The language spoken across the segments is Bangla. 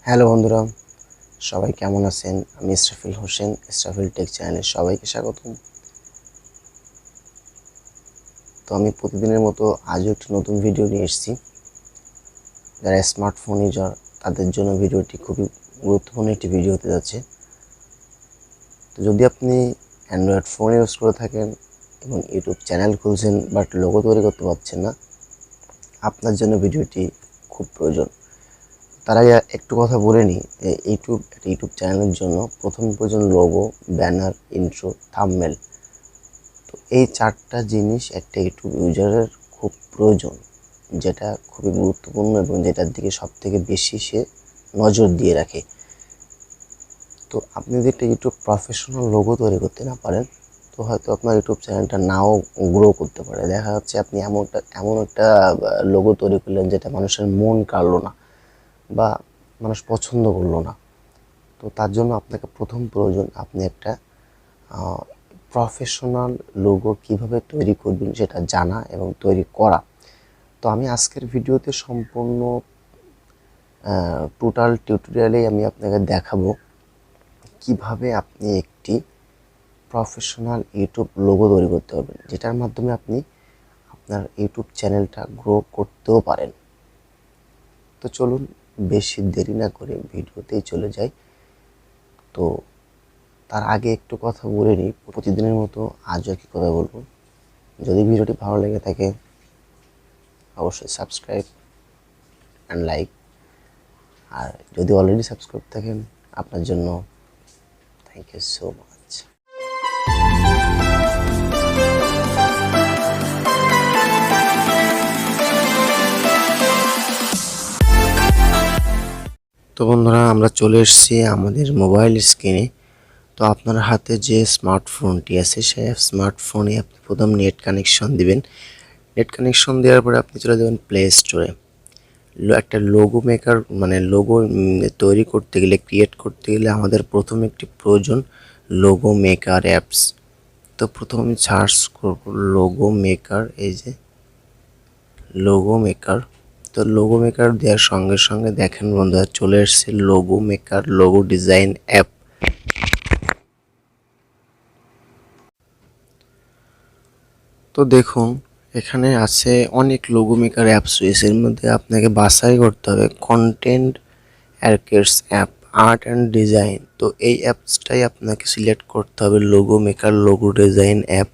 হ্যালো বন্ধুরা, সবাই কেমন আছেন? আমি ইসরাফিল হোসেন, ইসরাফিল টেক চ্যানেলে সবাইকে স্বাগতম। তো আমি প্রতিদিনের মতো আজও একটি নতুন ভিডিও নিয়ে এসেছি। যারা স্মার্টফোন ইউজার তাদের জন্য ভিডিওটি খুবই গুরুত্বপূর্ণ একটি ভিডিও হতে যাচ্ছে। তো যদি আপনি অ্যান্ড্রয়েড ফোন ইউজ করে থাকেন এবং ইউটিউব চ্যানেল খুলছেন বাট লোগো তৈরি করতে পারছেন না, আপনার জন্য ভিডিওটি খুব প্রয়োজন। তার আগে একটু কথা বলে নিই, ইউটিউব চ্যানেলের জন্য প্রথম প্রয়োজন লোগো, ব্যানার, ইন্ট্রো, থাম্বনেল। তো এই চারটা জিনিস একটা ইউটিউব ইউজারের খুব প্রয়োজন, যেটা খুবই গুরুত্বপূর্ণ এবং যেটার দিকে সব থেকে বেশি সে নজর দিয়ে রাখে। তো আপনি যদি একটা ইউটিউব প্রফেশনাল লোগো তৈরি করতে না পারেন, তো হয়তো আপনার ইউটিউব চ্যানেলটা নাও গ্রো করতে পারে। দেখা যাচ্ছে আপনি এমন একটা লোগো তৈরি করলেন যেটা মানুষের মন কাড়লো না বা মানুষ পছন্দ করলো না। তো তার জন্য আপনাকে প্রথম প্রয়োজন আপনি একটা প্রফেশনাল লোগো কিভাবে তৈরি করবেন সেটা জানা এবং তৈরি করা। তো আমি আজকের ভিডিওতে সম্পূর্ণ টোটাল টিউটোরিয়ালেই আমি আপনাকে দেখাবো কিভাবে আপনি একটি প্রফেশনাল ইউটিউব লোগো তৈরি করতে পারবেন, যেটার মাধ্যমে আপনি আপনার ইউটিউব চ্যানেলটা গ্রো করতেও পারেন। তো চলুন বেশি দেরি না করে ভিডিওতেই চলে যাই। তো তার আগে একটু কথা বলে নিই, প্রতিদিনের মতো আজও একই কথা বলবো। যদি ভিডিওটি ভালো লেগে থাকে অবশ্যই সাবস্ক্রাইব অ্যান্ড লাইক, আর যদি অলরেডি সাবস্ক্রাইব থাকেন আপনার জন্য থ্যাংক ইউ সো মাচ। তো বন্ধুরা, আমরা চলে এসেছি আমাদের মোবাইল স্ক্রিনে। তো আপনার হাতে যে স্মার্টফোনটি আছে সেই স্মার্টফোনে আপনি প্রথম নেট কানেকশন দিবেন। নেট কানেকশন দেওয়ার পরে আপনি চলে যাবেন প্লে স্টোরে। একটা লোগো মেকার মানে লোগো তৈরি করতে গেলে, ক্রিয়েট করতে গেলে আমাদের প্রথম একটি প্রয়োজন লোগো মেকার অ্যাপস। তো প্রথম আমি সার্চ করব লোগো মেকার, এই যে লোগো মেকার। তো লোগো মেকার দেওয়ার সঙ্গে সঙ্গে দেখেন বন্ধুরা চলে এসেছে logo maker logo design app. তো দেখুন এখানে আছে অনেক লোগো মেকার অ্যাপস রয়েছে, এর মধ্যে আপনাকে বাছাই করতে হবে কন্টেন্ট অ্যারকেটস অ্যাপ, আর্ট অ্যান্ড ডিজাইন। তো এই অ্যাপসটাই আপনাকে সিলেক্ট করতে হবে, logo maker logo design app.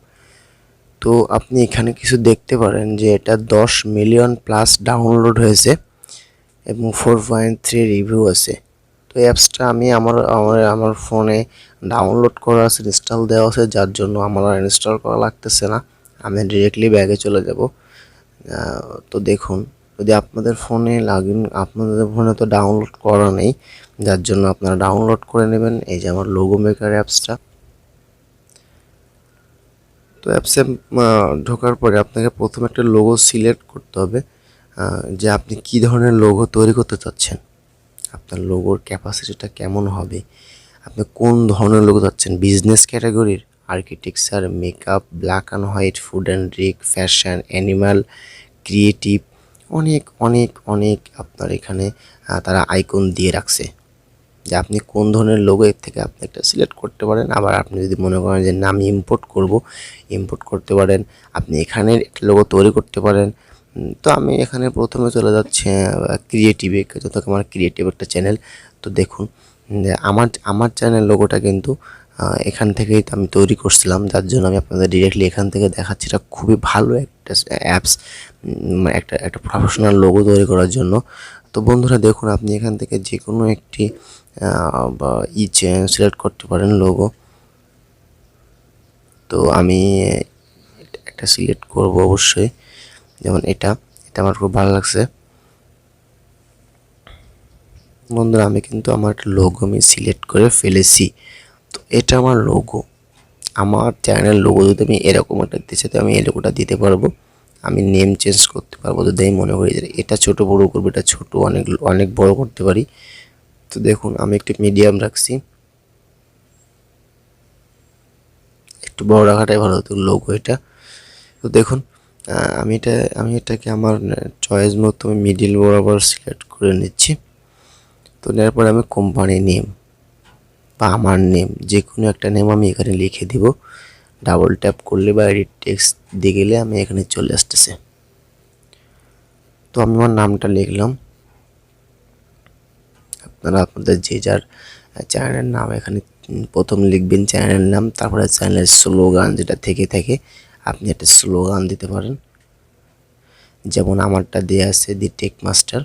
তো আপনি এখানে কিছু দেখতে পারেন যে এটা 10 মিলিয়ন প্লাস ডাউনলোড হয়েছে এবং 4.3 রিভিউ আছে। তো অ্যাপসটা আমি আমার ফোনে ডাউনলোড করা আছে, ইনস্টল দেওয়া আছে, যার জন্য আমার আর ইনস্টল করা লাগতেছে না। আমি ডিরেক্টলি ব্যাগে চলে যাব। তো দেখুন, যদি আপনাদের ফোনে আপনাদের ফোনে তো ডাউনলোড করা নেই, যার জন্য আপনারা ডাউনলোড করে নেবেন। এই যে আমার লোগো মেকার অ্যাপসটা। তো অ্যাপসে ঢোকার পরে আপনাকে প্রথমে একটা লোগো সিলেক্ট করতে হবে, যে আপনি কী ধরনের লোগো তৈরি করতে চাচ্ছেন, আপনার লোগোর ক্যাপাসিটিটা কেমন হবে, আপনি কোন ধরনের লোগো চাচ্ছেন, বিজনেস ক্যাটাগরির, architecture, makeup, black and white, food and drink, fashion, animal, creative, অনেক অনেক অনেক আপনার এখানে তারা আইকন দিয়ে রাখছে যে আপনি কোন ধরনের লোগো এর থেকে আপনি একটা সিলেক্ট করতে পারেন। আবার আপনি যদি মনে করেন যে না আমি ইম্পোর্ট করতে পারেন, আপনি এখানে একটা লোগো তৈরি করতে পারেন। তো আমি এখানে প্রথমে চলে যাচ্ছি ক্রিয়েটিভে, যত আমার ক্রিয়েটিভ একটা চ্যানেল। তো দেখুন আমার চ্যানেল লোগোটা কিন্তু এখান থেকেই আমি তৈরি করছিলাম, যার জন্য আমি আপনাদের ডিরেক্টলি এখান থেকে দেখাচ্ছি। এটা খুবই ভালো একটা অ্যাপস, একটা প্রফেশনাল লোগো তৈরি করার জন্য। তো বন্ধুরা দেখুন, আপনি এখান থেকে যে কোনো একটি সিলেক্ট করতে পারেন লোগো। তো আমি একটা সিলেক্ট করব অবশ্যই, যেমন এটা আমার খুব ভালো লাগছে। বন্ধুরা আমি কিন্তু আমার লোগো আমি সিলেক্ট করে ফেলেছি। তো এটা আমার লোগো, আমার চ্যানেল লোগো। যদি আমি এরকম একটা দিতে চাই, আমি এই লোগোটা দিতে পারবো। আমি নেম চেঞ্জ করতে পারবো যদি আমি মনে করি যে এটা ছোট বড় করবো, এটা ছোট অনেক অনেক বড় করতে পারি। তো দেখুন আমি একটু মিডিয়াম রাখছি, একটু বড় রাখাটাই ভালো হতো লোগো এটা। তো দেখুন আমি এটাকে আমার চয়েস মতো মিডিল বরাবর সিলেক্ট করে নিচ্ছি। তো নেওয়ার পরে আমি কোম্পানি নেম বা আমার নেম যে কোনো একটা নেম আমি এখানে লিখে দিব। ডাবল ট্যাপ করলে বা এডিট টেক্সট দিয়ে গেলে আমি এখানে চলে আসতেছে। তো আমি আমার নামটা লিখলাম। আপনারা আপনাদের যে যার চ্যানেলের নাম এখানে প্রথম লিখবেন চ্যানেলের নাম, তারপরে চ্যানেলের স্লোগান যেটা থেকে থাকে আপনি একটা স্লোগান দিতে পারেন। যেমন আমারটা দেয়া আছে দি টেক মাস্টার।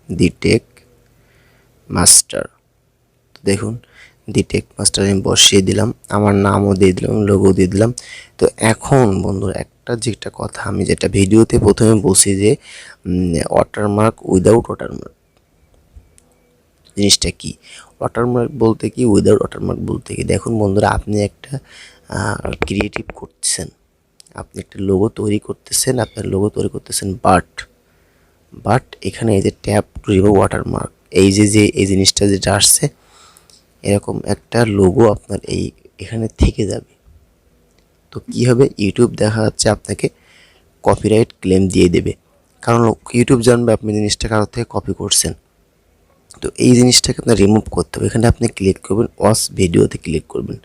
দি টেক মাস্টার, দেখুন দি টেক মাস্টার আমি বসিয়ে দিলাম, আমার নামও দিয়ে দিলাম, লোগো দিয়ে দিলাম। তো এখন বন্ধুরা একটা যেটা কথা আমি যেটা ভিডিওতে প্রথমে বসি যে ওয়াটারমার্ক উইদাউট ওয়াটারমার্ক জিনিসটা কি, ওয়াটারমার্ক বলতে কি, উইদাউট ওয়াটারমার্ক বলতে কি। দেখুন বন্ধুরা, আপনি একটা ক্রিয়েটিভ করতেছেন, আপনি একটা লোগো তৈরি করতেছেন, আপনার লোগো তৈরি করতেছেন, বাট এখানে এই যে ট্যাপ টু রিমুভ ওয়াটারমার্ক এই যে এই জিনিসটা যেটা আসছে এরকম একটা লোগো আপনার এখানে থেকে যাবে। তো কি হবে, ইউটিউব দেখা যাচ্ছে আপনাকে কপিরাইট ক্লেম দিয়ে দেবে, কারণ ইউটিউব জানবে আপনি জিনিসটা কারোর থেকে কপি করছেন। তো এই জিনিসটাকে আপনার রিমুভ করতে হবে। এখানে আপনি ক্লিক করবেন, ওয়াচ ভিডিওতে ক্লিক করবেন।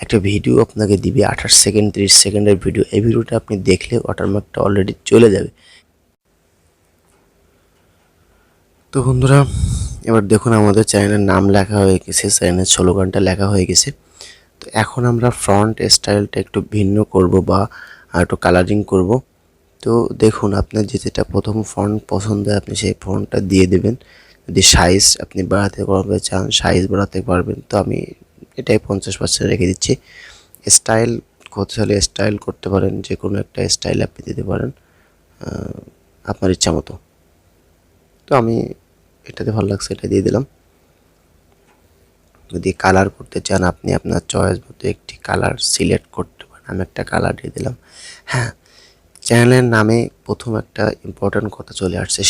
একটা ভিডিও আপনাকে দিবে 28 সেকেন্ড 30 সেকেন্ডের ভিডিও, এই ভিডিওটা আপনি দেখলে ওয়াটারমার্কটা অলরেডি চলে যাবে। তো বন্ধুরা, এবার দেখুন আমাদের চ্যানেলের নাম লেখা হয়ে গেছে, চ্যানেলের স্লোগানটা লেখা হয়ে গেছে। তো এখন আমরা ফ্রন্ট স্টাইলটা একটু ভিন্ন করব বা একটু কালারিং করব। তো দেখুন আপনার যেটা প্রথম ফন্ট পছন্দ হয় আপনি সেই ফন্টটা দিয়ে দেবেন। যদি সাইজ আপনি বাড়াতে করতে চান সাইজ বাড়াতে পারবেন। তো আমি এটাই 50% রেখে দিচ্ছি। স্টাইল করতে হলে স্টাইল করতে পারেন, যে কোনো একটা স্টাইল আপনি দিতে পারেন আপনার ইচ্ছা মতো। তো আমি এটাতে ভালো লাগছে এটা দিয়ে দিলাম। যদি কালার করতে চান আপনি আপনার চয়েস মতো একটি কালার সিলেক্ট করতে পারেন, আমি একটা কালার দিয়ে দিলাম। হ্যাঁ, চ্যানেলের নামে প্রথম একটা ইম্পর্ট্যান্ট কথা চলে আসছে,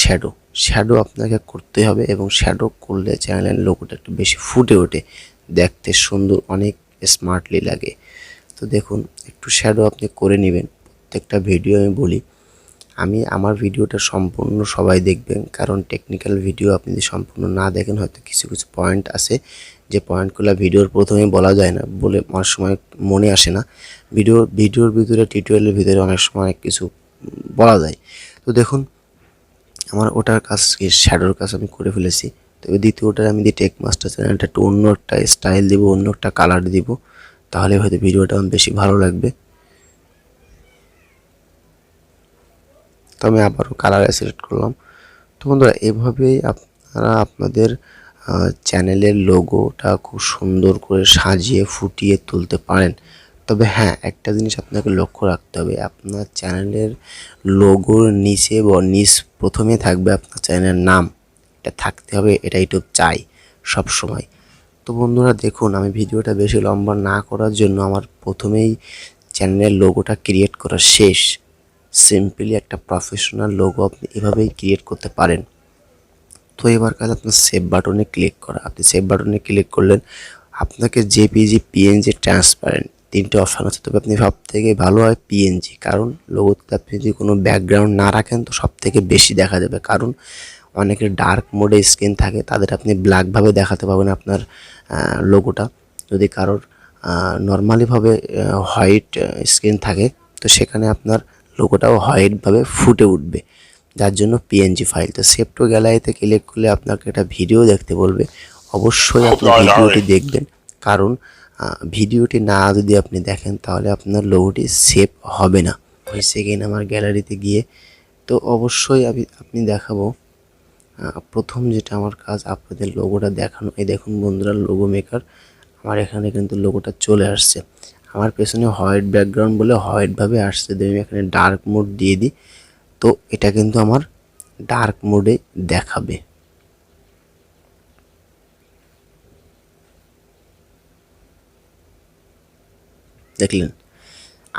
শ্যাডো আপনাকে করতে হবে, এবং শ্যাডো করলে চ্যানেলের লোগোটা একটু বেশি ফুটে ওঠে, দেখতে সুন্দর, অনেক স্মার্টলি লাগে। তো দেখুন একটু শ্যাডো আপনি করে নেবেন। প্রত্যেকটা ভিডিও আমি বলি, আমার ভিডিওটা সম্পূর্ণ সবাই দেখবেন, কারণ টেকনিক্যাল ভিডিও আপনি যদি সম্পূর্ণ না দেখেন হয়তো কিছু কিছু পয়েন্ট আছে যে পয়েন্টগুলো ভিডিওর প্রথমেই বলা যায় না বলে অনেক সময় মনে আসে না। ভিডিওর ভিতরে টিউটোরিয়ালের ভিতরে অনেক সময় অনেক কিছু বলা যায়। তো দেখুন আমার ওটার কাজ শ্যাডোর কাজ আমি করে ফেলেছি। তবে দ্বিতীয়টার আমি দি টেক মাস্টার চ্যানেলটা একটু অন্য একটা স্টাইল দিব, অন্য একটা কালার দিব, তাহলে হয়তো ভিডিওটা আমার বেশি ভালো লাগবে। তো আমি আবারও কালার সিলেক্ট করলাম। তো বন্ধুরা, এভাবেই আপনারা আপনাদের চ্যানেলের লোগোটা খুব সুন্দর করে সাজিয়ে ফুটিয়ে তুলতে পারেন। তবে হ্যাঁ, একটা জিনিস আপনাকে লক্ষ্য রাখতে হবে, আপনার চ্যানেলের লোগোর নিচে বা প্রথমে থাকবে আপনার চ্যানেলের নাম, এটা থাকতে হবে, এটা ইউটিউব চাই সব সময়। তো বন্ধুরা দেখুন, আমি ভিডিওটা বেশি লম্বা না করার জন্য আমার প্রথমেই চ্যানেলের লোগোটা ক্রিয়েট করা শেষ। সিম্পলি একটা প্রফেশনাল লোগো আপনি এভাবেই ক্রিয়েট করতে পারেন। তো এবার কাজ আপনার সেভ বাটনে ক্লিক করা। আপনি সেভ বাটনে ক্লিক করলেন, আপনাকে জেপিজি, পিএনজি, ট্রান্সপারেন্ট তিনটে অপশান আছে। তবে আপনি সব থেকে ভালো হয় পিএনজি, কারণ লোগোতে আপনি যদি কোনো ব্যাকগ্রাউন্ড না রাখেন তো সব থেকে বেশি দেখা যাবে। কারণ অনেকের ডার্ক মোডে স্ক্রিন থাকে, তাদের আপনি ব্ল্যাকভাবে দেখাতে পারবেন আপনার লোগোটা। যদি কারোর নর্মালিভাবে হোয়াইট স্ক্রিন থাকে তো সেখানে আপনার লোগোটাও হোয়াইটভাবে ফুটে উঠবে, যার জন্য পিএনজি ফাইল। তো সেভ টু গ্যালারিতে ক্লিক করলে আপনাকে একটা ভিডিও দেখতে বলবে, অবশ্যই আপনি ভিডিওটি দেখবেন, কারণ ভিডিওটি না যদি আপনি দেখেন তাহলে আপনার লোগোটি সেভ হবে না। ওই সেকেন্ড আমার গ্যালারিতে গিয়ে তো অবশ্যই আপনি দেখাবো। প্রথম যেটা আমার কাজ আপনাদের লোগোটা দেখানো। এই দেখুন বন্ধুরা, লোগো মেকার আমার এখানে কিন্তু লোগোটা চলে আসছে। আমার পেছনে হোয়াইট ব্যাকগ্রাউন্ড বলে হোয়াইটভাবে আসছে, আমি এখানে ডার্ক মোড দিয়ে দিই, তো এটা কিন্তু আমার ডার্ক মোডে দেখাবে। দেখলেন,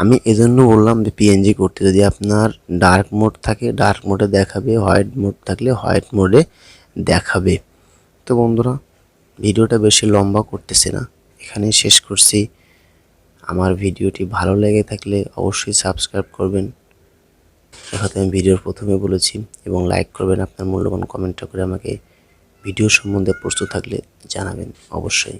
আমি এজন্য বললাম যে পিএনজি করতে। যদি আপনার ডার্ক মোড থাকে ডার্ক মোডে দেখাবে, হোয়াইট মোড থাকলে হোয়াইট মোডে দেখাবে। তো বন্ধুরা, ভিডিওটা বেশি লম্বা করতেছে না, এখানেই শেষ করছি। আমার ভিডিওটি ভালো লেগে থাকলে অবশ্যই সাবস্ক্রাইব করবেন, কথা আমি ভিডিওর প্রথমে বলেছি, এবং লাইক করবেন। আপনার মূল্যবান কমেন্টটা করে আমাকে ভিডিও সম্বন্ধে প্রশ্ন থাকলে জানাবেন অবশ্যই।